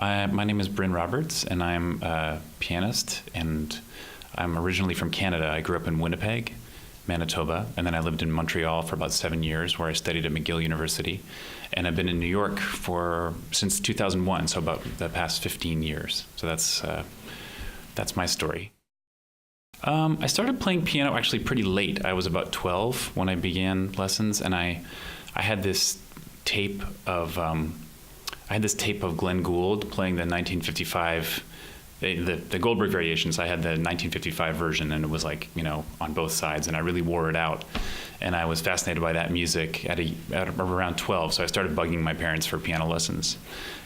My name is Bryn Roberts, and I'm a pianist, and I'm originally from Canada. I grew up in Winnipeg, Manitoba, and then I lived in Montreal for about 7 years, where I studied at McGill University, and I've been in New York since 2001, so about the past 15 years. So that's my story. I started playing piano actually pretty late. I was about 12 when I began lessons, and I had this tape of Glenn Gould playing the 1955, the Goldberg variations. I had the 1955 version, and it was like, on both sides, and I really wore it out. And I was fascinated by that music at around 12, so I started bugging my parents for piano lessons.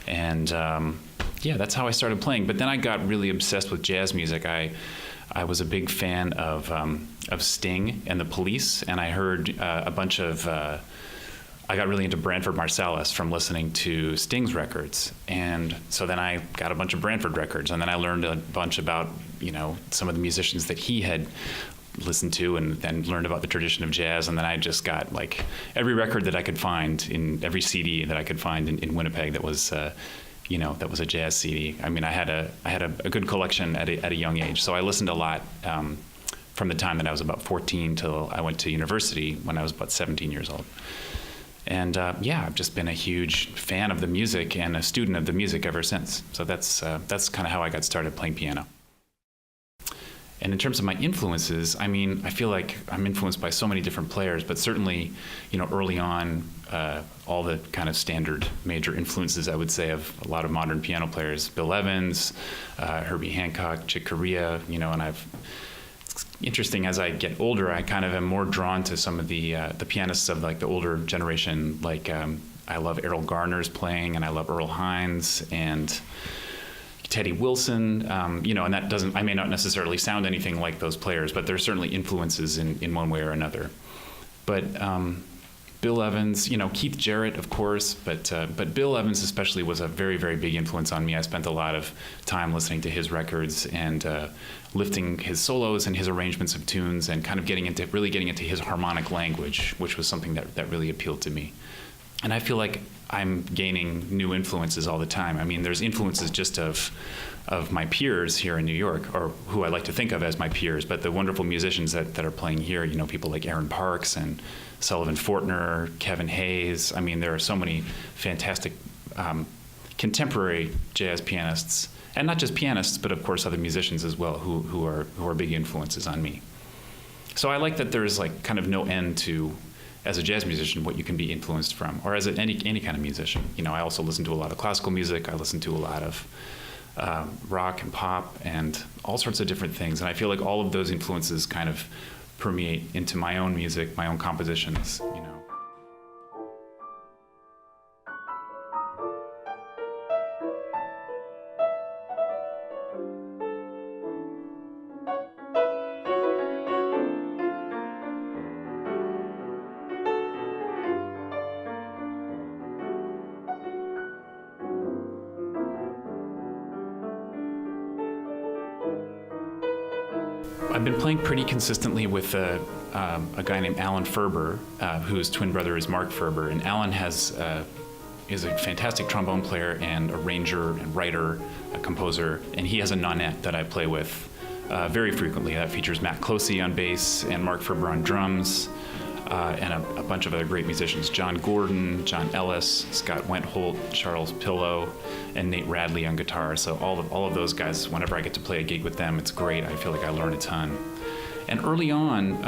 And that's how I started playing. But then I got really obsessed with jazz music. I was a big fan of Sting and the Police, and I heard a bunch of I got really into Branford Marsalis from listening to Sting's records. And so then I got a bunch of Branford records, and then I learned a bunch about, some of the musicians that he had listened to, and then learned about the tradition of jazz. And then I just got like every record that I could find, in every CD that I could find in Winnipeg that was that was a jazz CD. I mean, I had a good collection at a young age. So I listened a lot from the time that I was about 14 till I went to university when I was about 17 years old. And I've just been a huge fan of the music and a student of the music ever since. So that's kind of how I got started playing piano. And in terms of my influences, I mean, I feel like I'm influenced by so many different players, but certainly, early on, all the kind of standard major influences, I would say, of a lot of modern piano players: Bill Evans, Herbie Hancock, Chick Corea, and it's interesting, as I get older, I kind of am more drawn to some of the pianists of like the older generation. Like I love Errol Garner's playing, and I love Earl Hines and Teddy Wilson. And that doesn't, I may not necessarily sound anything like those players, but there's certainly influences in one way or another. But Bill Evans, Keith Jarrett, of course, but Bill Evans especially was a very, very big influence on me. I spent a lot of time listening to his records and lifting his solos and his arrangements of tunes, and kind of getting into his harmonic language, which was something that really appealed to me. And I feel like I'm gaining new influences all the time. I mean, there's influences just of my peers here in New York, or who I like to think of as my peers, but the wonderful musicians that are playing here, people like Aaron Parks and Sullivan Fortner, Kevin Hayes. I mean, there are so many fantastic contemporary jazz pianists, and not just pianists, but of course other musicians as well, who are big influences on me. So I like that there's like kind of no end to, as a jazz musician, what you can be influenced from, or as any kind of musician. I also listen to a lot of classical music. I listen to a lot of rock and pop and all sorts of different things. And I feel like all of those influences kind of permeate into my own music, my own compositions, I've been playing pretty consistently with a guy named Alan Ferber, whose twin brother is Mark Ferber. And Alan is a fantastic trombone player and arranger and writer, a composer. And he has a nonette that I play with very frequently. That features Matt Closey on bass and Mark Ferber on drums, and a bunch of other great musicians: John Gordon, John Ellis, Scott Wentholt, Charles Pillow, and Nate Radley on guitar. So all of those guys, whenever I get to play a gig with them, it's great. I feel like I learn a ton. And early on,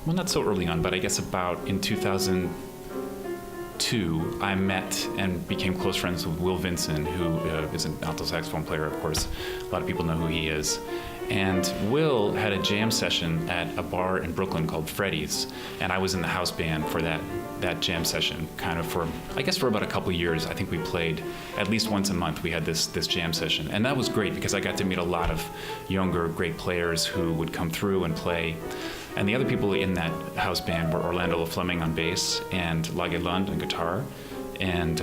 well, not so early on, but I guess about in 2002, I met and became close friends with Will Vinson, who is an alto saxophone player, of course. A lot of people know who he is. And Will had a jam session at a bar in Brooklyn called Freddy's, and I was in the house band for that jam session, kind of for about a couple years. I think we played at least once a month. We had this jam session, and that was great because I got to meet a lot of younger, great players who would come through and play. And the other people in that house band were Orlando Fleming on bass and Lage Lund on guitar. And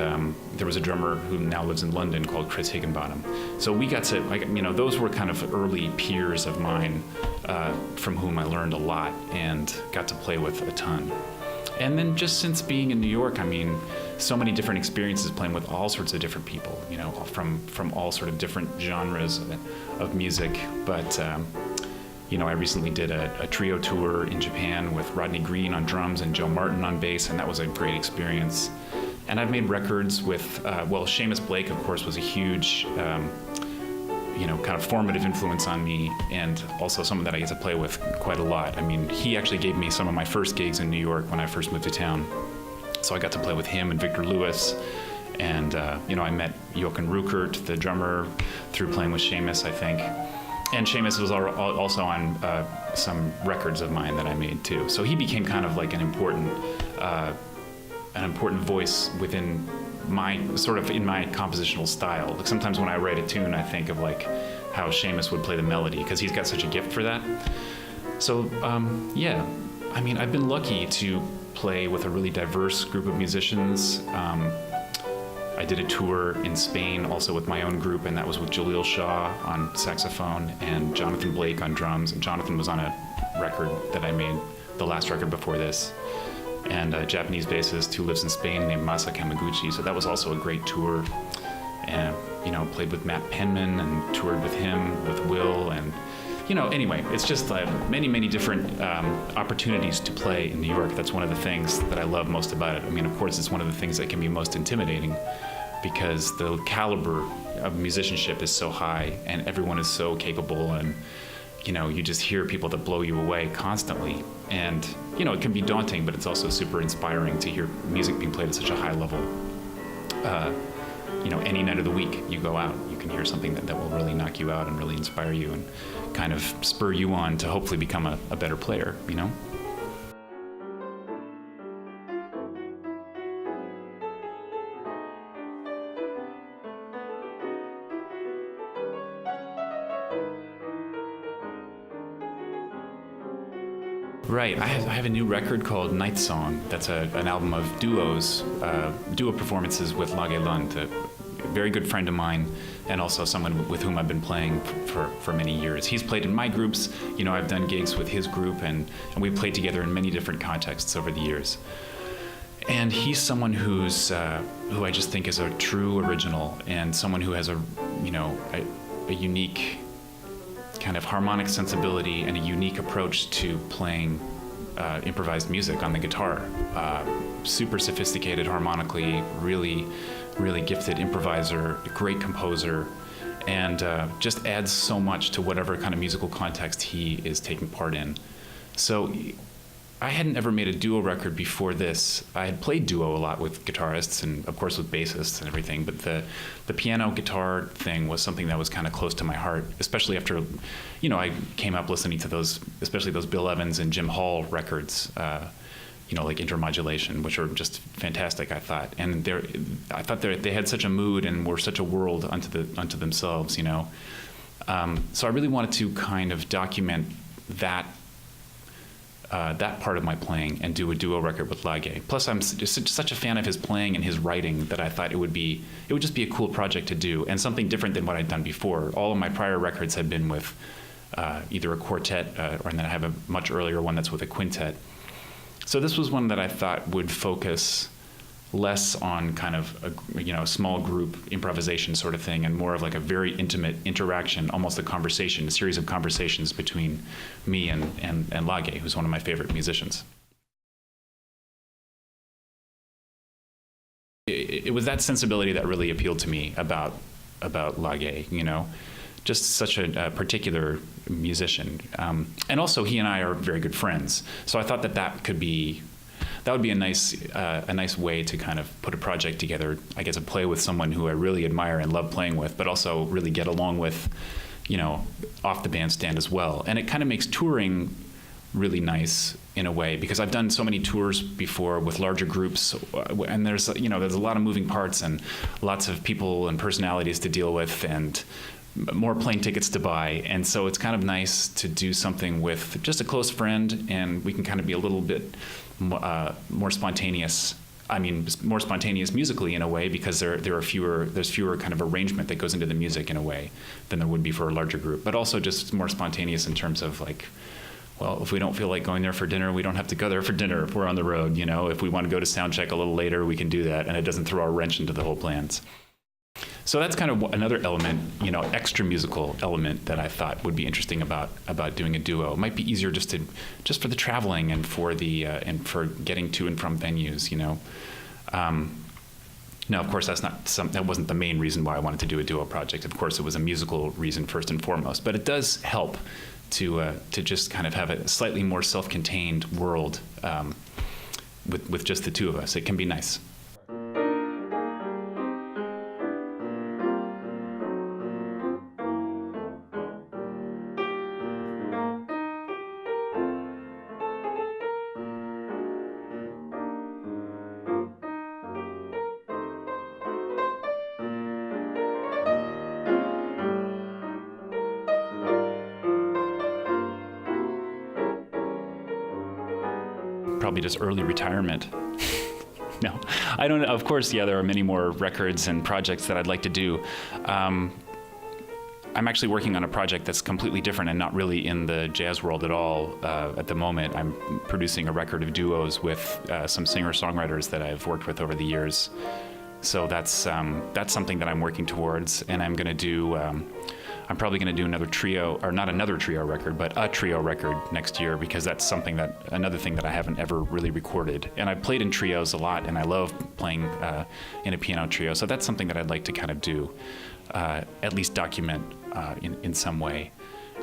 there was a drummer who now lives in London called Chris Higginbottom. So we got to, those were kind of early peers of mine from whom I learned a lot and got to play with a ton. And then just since being in New York, I mean, so many different experiences playing with all sorts of different people, you know, from all sort of different genres of music. But, you know, I recently did a trio tour in Japan with Rodney Green on drums and Joe Martin on bass, and that was a great experience. And I've made records with, well, Seamus Blake, of course, was a huge, you know, kind of formative influence on me, and also someone that I get to play with quite a lot. I mean, he actually gave me some of my first gigs in New York when I first moved to town. So I got to play with him and Victor Lewis, and you know, I met Jochen Ruckert, the drummer, through playing with Seamus, I think. And Seamus was also on some records of mine that I made too. So he became kind of like an important voice within my sort of in my compositional style. Like sometimes when I write a tune, I think of like how Seamus would play the melody, because he's got such a gift for that. So yeah, I mean, I've been lucky to play with a really diverse group of musicians. I did a tour in Spain also with my own group, and that was with Jaleel Shaw on saxophone and Jonathan Blake on drums. And Jonathan was on a record that I made, the last record before this. And a Japanese bassist who lives in Spain named Masa Kamaguchi. So that was also a great tour. And, you know, played with Matt Penman and toured with him, with Will. And, you know, anyway, it's just many, many different opportunities to play in New York. That's one of the things that I love most about it. I mean, of course, it's one of the things that can be most intimidating, because the caliber of musicianship is so high and everyone is so capable, and you know, you just hear people that blow you away constantly. And, you know, it can be daunting, but it's also super inspiring to hear music being played at such a high level. You know, any night of the week you go out, you can hear something that will really knock you out and really inspire you and kind of spur you on to hopefully become a better player, you know? Right, I have a new record called Night Song. That's an album of duos, duo performances with Lage Lund, a very good friend of mine, and also someone with whom I've been playing for many years. He's played in my groups, you know, I've done gigs with his group, and we've played together in many different contexts over the years. And he's someone who I just think is a true original, and someone who has a unique kind of harmonic sensibility and a unique approach to playing improvised music on the guitar. Super sophisticated harmonically, really, really gifted improviser, a great composer, and just adds so much to whatever kind of musical context he is taking part in. So I hadn't ever made a duo record before this. I had played duo a lot with guitarists and, of course, with bassists and everything, but the piano guitar thing was something that was kind of close to my heart, especially after, you know, I came up listening to those, especially those Bill Evans and Jim Hall records, you know, like Intermodulation, which are just fantastic, I thought. And I thought they had such a mood and were such a world unto themselves, you know. So I really wanted to kind of document that part of my playing and do a duo record with Lage. Plus, I'm just such a fan of his playing and his writing that I thought it would just be a cool project to do, and something different than what I'd done before. All of my prior records had been with either a quartet, and then I have a much earlier one that's with a quintet. So this was one that I thought would focus less on kind of a small group improvisation sort of thing, and more of like a very intimate interaction, almost a series of conversations between me and Lage, who's one of my favorite musicians. It was that sensibility that really appealed to me about Lage, you know, just such a particular musician. And also he and I are very good friends. So I thought that would be a nice way to kind of put a project together. I get to play with someone who I really admire and love playing with, but also really get along with, you know, off the bandstand as well. And it kind of makes touring really nice in a way, because I've done so many tours before with larger groups, and there's a lot of moving parts and lots of people and personalities to deal with, and more plane tickets to buy. And so it's kind of nice to do something with just a close friend, and we can kind of be a little bit more spontaneous. I mean, more spontaneous musically in a way, because there's fewer kind of arrangement that goes into the music in a way than there would be for a larger group, but also just more spontaneous in terms of like well, if we don't feel like going there for dinner, we don't have to go there for dinner if we're on the road. You know, if we want to go to sound check a little later, we can do that, and it doesn't throw a wrench into the whole plans. So that's kind of another element, you know, extra musical element that I thought would be interesting about doing a duo. It might be easier just for the traveling and for for getting to and from venues, you know. Now, of course, that wasn't the main reason why I wanted to do a duo project. Of course, it was a musical reason first and foremost, but it does help to just kind of have a slightly more self-contained world with just the two of us. It can be nice. Probably just early retirement. No, I don't know. Of course, yeah, there are many more records and projects that I'd like to do. I'm actually working on a project that's completely different and not really in the jazz world at all at the moment. I'm producing a record of duos with some singer-songwriters that I've worked with over the years. So that's something that I'm working towards, and I'm going to do. I'm probably going to do another trio, or not another trio record, but a trio record next year, because that's another thing that I haven't ever really recorded. And I've played in trios a lot, and I love playing in a piano trio. So that's something that I'd like to kind of do, at least document in some way.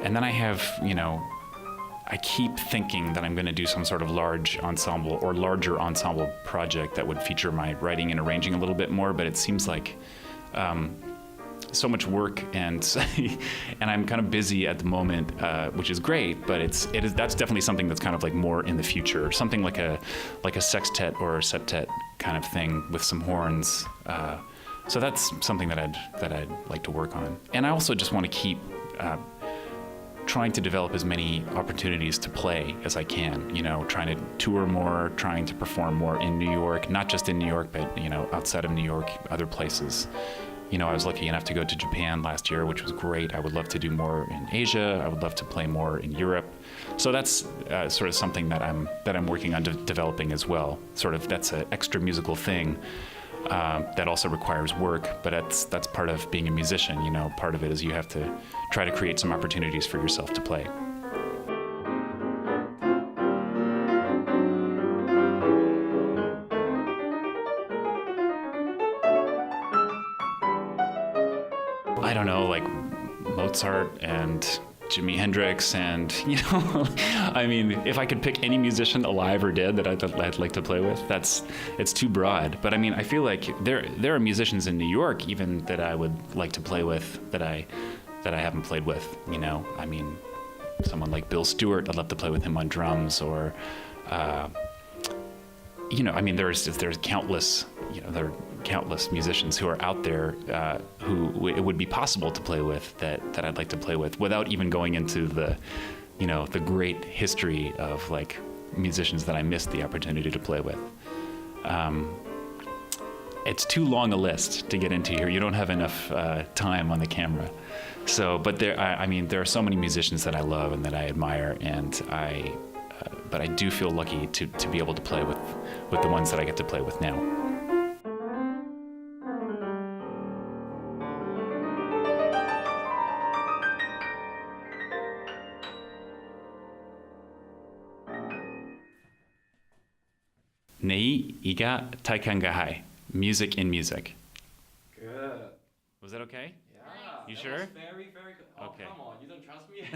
And then I have, you know, I keep thinking that I'm going to do some sort of large ensemble or larger ensemble project that would feature my writing and arranging a little bit more, but it seems like so much work and I'm kind of busy at the moment, which is great, but that's definitely something that's kind of like more in the future, something like a sextet or a septet kind of thing with some horns. So that's something that I'd like to work on. And I also just want to keep trying to develop as many opportunities to play as I can, you know, trying to tour more, trying to perform more in New York, not just in New York, but, you know, outside of New York, other places. You know, I was lucky enough to go to Japan last year, which was great. I would love to do more in Asia. I would love to play more in Europe. So that's sort of something that I'm working on developing as well. Sort of that's an extra musical thing that also requires work, but that's part of being a musician. You know, part of it is you have to try to create some opportunities for yourself to play. I don't know, like Mozart and Jimi Hendrix and, you know, I mean, if I could pick any musician alive or dead that I'd like to play with, it's too broad. But I mean, I feel like there are musicians in New York even that I would like to play with that I haven't played with, you know. I mean, someone like Bill Stewart, I'd love to play with him on drums, or you know, I mean, there's countless, you know, there are countless musicians who are out there who it would be possible to play with that I'd like to play with without even going into the, you know, the great history of like musicians that I missed the opportunity to play with. It's too long a list to get into here. You don't have enough time on the camera. So, but I mean, there are so many musicians that I love and that I admire, and but I do feel lucky to be able to play with the ones that I get to play with now. Nei iga taikan ga hai. Music in music. Good. Was that okay? Yeah. You that sure? was very, very good. Oh, Okay. come on. You don't trust me?